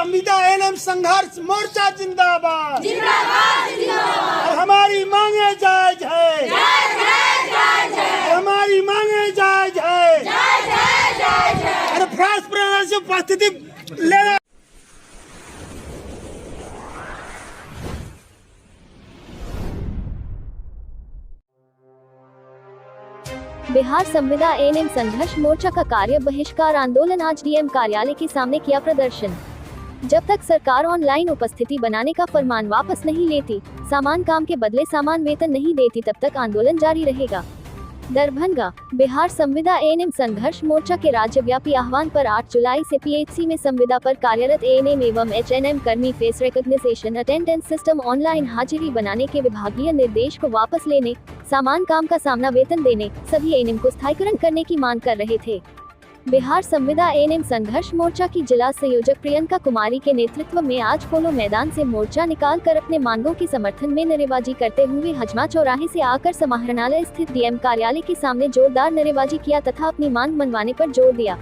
संविदा एएनएम संघर्ष मोर्चा जिंदाबाद और हमारी मांगे जायज है, हमारी मांगे जायज है। अरे फ्रांस प्रणाली से उपस्थिति लेना। बिहार संविदा एएनएम संघर्ष मोर्चा का कार्य बहिष्कार आंदोलन आज डीएम कार्यालय के सामने किया प्रदर्शन। जब तक सरकार ऑनलाइन उपस्थिति बनाने का फरमान वापस नहीं लेती, समान काम के बदले समान वेतन नहीं देती, तब तक आंदोलन जारी रहेगा। दरभंगा बिहार संविदा एएनएम संघर्ष मोर्चा के राज्यव्यापी आह्वान पर 8 जुलाई से पीएचसी में संविदा पर कार्यरत एएनएम एवं एचएनएम कर्मी face recognition attendance system online हाजिरी बनाने के विभागीय निर्देश को वापस लेने, समान काम का सामना वेतन देने, सभी एएनएम को स्थायीकरण करने की मांग कर रहे थे। बिहार संविदा एएनएम संघर्ष मोर्चा की जिला संयोजक प्रियंका कुमारी के नेतृत्व में आज पोलो मैदान से मोर्चा निकाल कर अपने मांगों के समर्थन में नारेबाजी करते हुए हजमा चौराहे से आकर समाहरणालय स्थित डीएम कार्यालय के सामने जोरदार नारेबाजी किया तथा अपनी मांग मनवाने पर जोर दिया।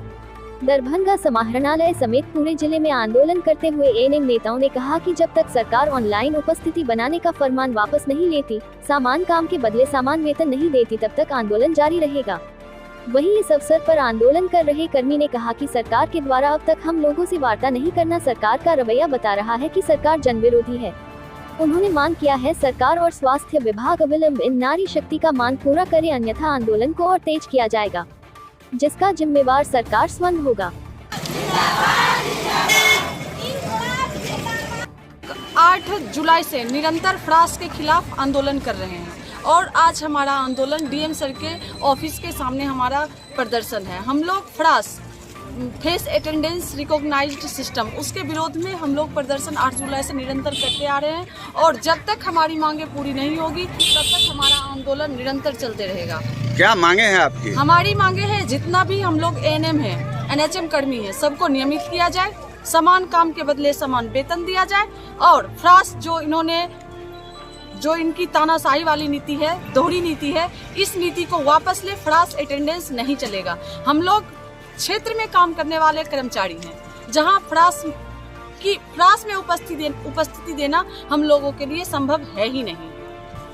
दरभंगा समाहरणालय समेत पूरे जिले में आंदोलन करते हुए एएनएम नेताओं ने कहा कि जब तक सरकार ऑनलाइन उपस्थिति बनाने का फरमान वापस नहीं लेती, समान काम के बदले समान वेतन नहीं देती, तब तक आंदोलन जारी रहेगा। वहीं इस अवसर पर आंदोलन कर रहे कर्मी ने कहा कि सरकार के द्वारा अब तक हम लोगों से वार्ता नहीं करना सरकार का रवैया बता रहा है कि सरकार जन विरोधी है। उन्होंने मांग किया है सरकार और स्वास्थ्य विभाग अविलंब इन नारी शक्ति का मांग पूरा करे, अन्यथा आंदोलन को और तेज किया जाएगा, जिसका जिम्मेवार सरकार स्वयं होगा। 8 जुलाई से निरंतर फ्रांस के खिलाफ आंदोलन कर रहे हैं और आज हमारा आंदोलन डीएम सर के ऑफिस के सामने हमारा प्रदर्शन है। हम लोग France face attendance recognized system उसके विरोध में हम लोग प्रदर्शन 8 जुलाई से निरंतर करते आ रहे हैं और जब तक हमारी मांगे पूरी नहीं होगी तब तक हमारा आंदोलन निरंतर चलते रहेगा। क्या मांगे हैं आपकी? हमारी मांगे हैं जितना भी हम लोग एएनएम है, एनएचएम कर्मी है, सबको नियमित किया जाए, समान काम के बदले समान वेतन दिया जाए और फ्रांस जो इनकी तानाशाही वाली नीति है, दोहरी नीति है, इस नीति को वापस ले। फ्रांस अटेंडेंस नहीं चलेगा। हम लोग क्षेत्र में काम करने वाले कर्मचारी हैं, जहां फ्रांस में उपस्थिति देना हम लोगों के लिए संभव है ही नहीं।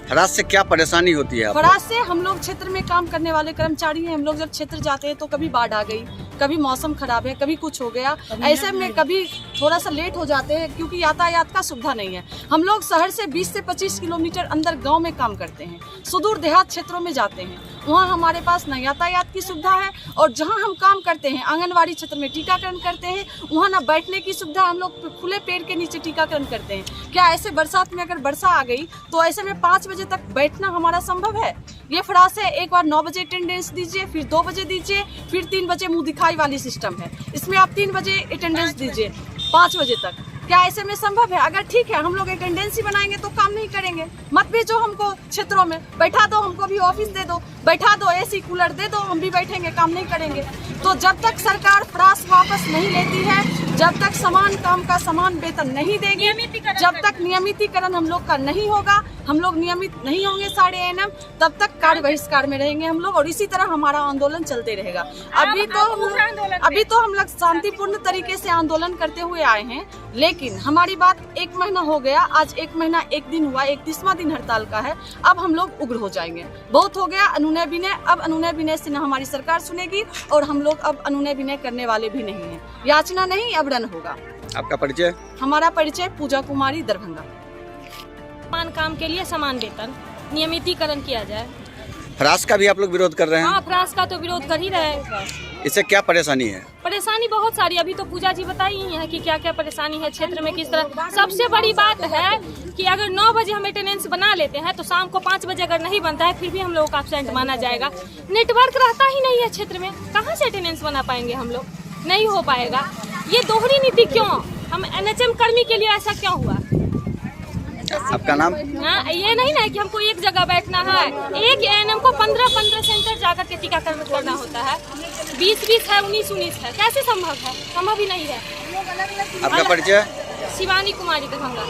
फ्रांस से क्या परेशानी होती है? फ्रांस से हम लोग क्षेत्र में काम करने वाले कर्मचारी हैं। हम लोग जब क्षेत्र जाते हैं तो कभी बाढ़ आ गई, कभी मौसम खराब है, कभी कुछ हो गया, ऐसे में कभी थोड़ा सा लेट हो जाते हैं क्योंकि यातायात का सुविधा नहीं है। हम लोग शहर से 20 से 25 किलोमीटर अंदर गांव में काम करते हैं, सुदूर देहात क्षेत्रों में जाते हैं, वहाँ हमारे पास न यातायात की सुविधा है और जहाँ हम काम करते हैं आंगनवाड़ी क्षेत्र में टीकाकरण करते हैं, वहाँ न बैठने की सुविधा, हम लोग खुले पेड़ के नीचे टीकाकरण करते हैं। क्या ऐसे बरसात में अगर वर्षा आ गई तो ऐसे में 5 बजे तक बैठना हमारा संभव है? ये फ्रांस है, एक बार 9 बजे अटेंडेंस दीजिए, फिर 2 बजे दीजिए, फिर 3 बजे मुँह दिखाई वाली सिस्टम है। इसमें आप 3 बजे अटेंडेंस दीजिए 5 बजे तक। क्या ऐसे में संभव है? अगर ठीक है हम लोग अटेंडेंस ही बनाएंगे तो काम नहीं करेंगे। मत भेजो हमको क्षेत्रों में, बैठा दो, हमको भी ऑफिस दे दो, बैठा दो, एसी कूलर दे दो, हम भी बैठेंगे, काम नहीं करेंगे। तो जब तक सरकार फ्रांस वापस नहीं लेती है, जब तक समान काम का समान वेतन नहीं देगी, जब तक नियमितीकरण हम लोग का नहीं होगा, हम लोग नियमित नहीं होंगे सारे एएनएम, तब तक कार्य बहिष्कार में रहेंगे हम लोग और इसी तरह हमारा आंदोलन चलते रहेगा। अभी तो हम लोग शांतिपूर्ण तरीके से आंदोलन करते हुए आए हैं, लेकिन हमारी बात 1 महीना हो गया, आज 1 महीना 1 दिन हुआ, 31वां दिन हड़ताल का है। अब हम लोग उग्र हो जाएंगे, बहुत हो गया अनुनय विनय। अब अनुनय विनय से न हमारी सरकार सुनेगी और हम लोग अब अनुनय विनय करने वाले भी नहीं हैं। याचना नहीं, अब रन होगा। आपका परिचय? हमारा परिचय पूजा कुमारी, दरभंगा। समान काम के लिए समान वेतन, नियमितीकरण किया जाए। फ्रांस का भी आप लोग विरोध कर रहे हैं? हाँ, फ्रांस का तो विरोध कर ही रहे हैं। इससे क्या परेशानी है? परेशानी बहुत सारी, अभी तो पूजा जी बताई ही है कि क्या क्या परेशानी है क्षेत्र में, किस तरह। सबसे बड़ी बात है कि अगर 9 बजे हम अटेंडेंस बना लेते हैं तो शाम को 5 बजे अगर नहीं बनता है फिर भी हम लोग का एब्सेंट माना जाएगा। नेटवर्क रहता ही नहीं है क्षेत्र में, कहाँ से अटेंडेंस बना पाएंगे हम लोग? नहीं हो पाएगा। ये दोहरी नीति क्यों? हम एनएचएम कर्मी के लिए ऐसा क्यों हुआ? आपका नाम? ये नहीं ना कि हमको एक जगह बैठना है, एक एएनएम को 15 सेंटर जाकर के टीकाकरण करना होता है। 20 है, 19 है, कैसे संभव है? संभव ही नहीं है। आपका परिचय? शिवानी कुमारी, दरभंगा।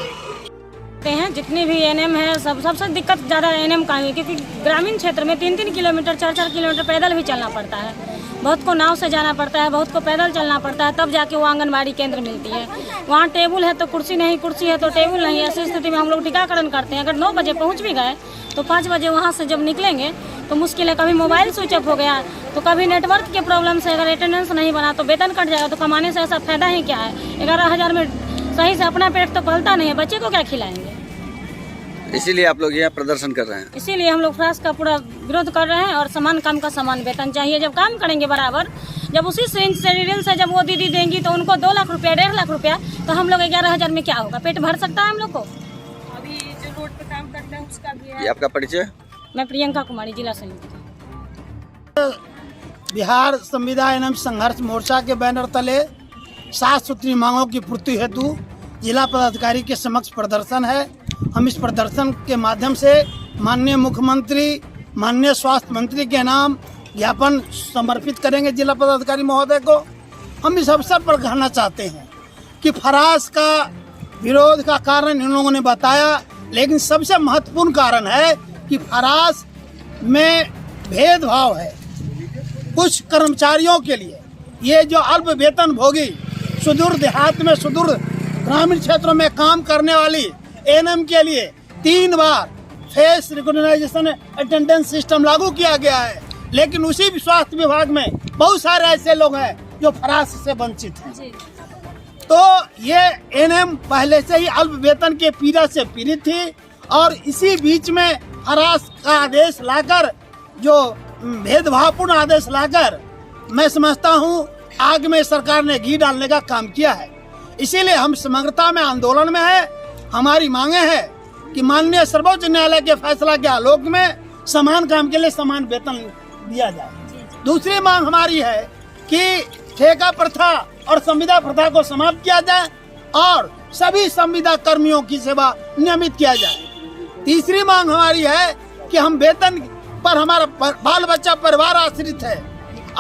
हैं जितने भी एएनएम है सबसे दिक्कत ज़्यादा एएनएम का है, क्योंकि ग्रामीण क्षेत्र में 3-3 किलोमीटर 4-4 किलोमीटर पैदल भी चलना पड़ता है। बहुत को नाव से जाना पड़ता है, बहुत को पैदल चलना पड़ता है, तब जाके वो आंगनबाड़ी केंद्र मिलती है। वहाँ टेबल है तो कुर्सी नहीं, कुर्सी है तो टेबल नहीं। ऐसी स्थिति में हम लोग टीकाकरण करते हैं। अगर 9 बजे पहुँच भी गए तो 5 बजे वहाँ से जब निकलेंगे तो मुश्किल है। कभी मोबाइल स्विच ऑफ हो गया तो कभी नेटवर्क के प्रॉब्लम से अगर अटेंडेंस नहीं बना तो वेतन कट जाएगा। तो कमाने से ऐसा फायदा ही क्या है? 11,000 में सही से अपना पेट तो पलता नहीं है, बच्चे को क्या खिलाएंगे? इसीलिए आप लोग यहाँ प्रदर्शन कर रहे हैं। इसीलिए हम लोग फ्रांस का पूरा विरोध कर रहे हैं और समान काम का समान वेतन चाहिए। जब काम करेंगे बराबर, जब उसी सिरिंज से जब वो दीदी देंगी तो उनको 2 लाख रुपया 1.5 लाख रुपया, तो हम लोग 11,000 में क्या होगा? पेट भर सकता है हम लोग को? अभी जो रोड पे काम करते हैं उसका भी है। ये आपका परिचय? मैं प्रियंका कुमारी, जिला संयुक्त। बिहार संविदा एवं संघर्ष मोर्चा के बैनर तले 7 सूत्री मांगों की पूर्ति हेतु जिला पदाधिकारी के समक्ष प्रदर्शन है। हम इस प्रदर्शन के माध्यम से माननीय मुख्यमंत्री, माननीय स्वास्थ्य मंत्री के नाम ज्ञापन समर्पित करेंगे जिला पदाधिकारी महोदय को। हम इस अवसर पर कहना चाहते हैं कि फरास का विरोध का कारण इन लोगों ने बताया, लेकिन सबसे महत्वपूर्ण कारण है कि फरास में भेदभाव है। कुछ कर्मचारियों के लिए ये जो अल्प वेतन भोगी, सुदूर देहात में, सुदूर ग्रामीण क्षेत्रों में काम करने वाली एएनएम के लिए 3 बार फेस रिकॉग्नाइजेशन अटेंडेंस सिस्टम लागू किया गया है। लेकिन उसी स्वास्थ्य विभाग में बहुत सारे ऐसे लोग हैं जो फरास से वंचित हैं। तो ये एएनएम पहले से ही अल्प वेतन के पीड़ा से पीड़ित थी और इसी बीच में फरास का आदेश लाकर, जो भेदभावपूर्ण आदेश लाकर, मैं समझता हूँ आग में सरकार ने घी डालने का काम किया है। इसीलिए हम समग्रता में आंदोलन में है। हमारी मांगे है कि माननीय सर्वोच्च न्यायालय के फैसला के आलोक में समान काम के लिए समान वेतन दिया जाए। दूसरी मांग हमारी है कि ठेका प्रथा और संविदा प्रथा को समाप्त किया जाए और सभी संविदा कर्मियों की सेवा नियमित किया जाए। तीसरी मांग हमारी है कि हम वेतन पर, हमारा बाल बच्चा परिवार आश्रित है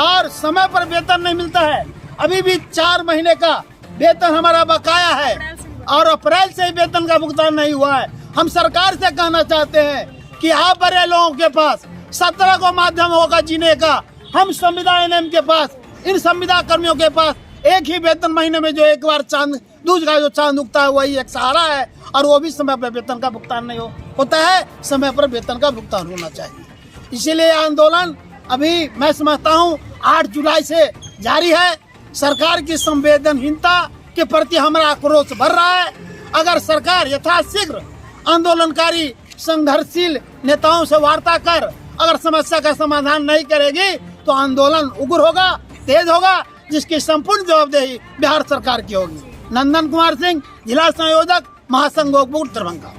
और समय पर वेतन नहीं मिलता है। अभी भी 4 महीने का वेतन हमारा बकाया है और अप्रैल से ही वेतन का भुगतान नहीं हुआ है। हम सरकार से कहना चाहते हैं कि आप बड़े लोगों के पास 17 को माध्यम होगा जीने का। हम संविदा एएनएम के पास, इन संविदा कर्मियों के पास एक ही वेतन महीने में जो एक बार चांद, दूसरा जो चांद उगता है वही एक सहारा है और वो भी समय पर वेतन का भुगतान नहीं होता है। समय पर वेतन का भुगतान होना चाहिए। इसीलिए आंदोलन अभी मैं समझता हूँ 8 जुलाई से जारी है। सरकार की संवेदनहीनता के प्रति हमारा आक्रोश बढ़ रहा है। अगर सरकार यथाशीघ्र आंदोलनकारी संघर्षशील नेताओं से वार्ता कर अगर समस्या का समाधान नहीं करेगी तो आंदोलन उग्र होगा, तेज होगा, जिसकी संपूर्ण जवाबदेही बिहार सरकार की होगी। नंदन कुमार सिंह, जिला संयोजक, महासंघ गोरखपुर, दरभंगा।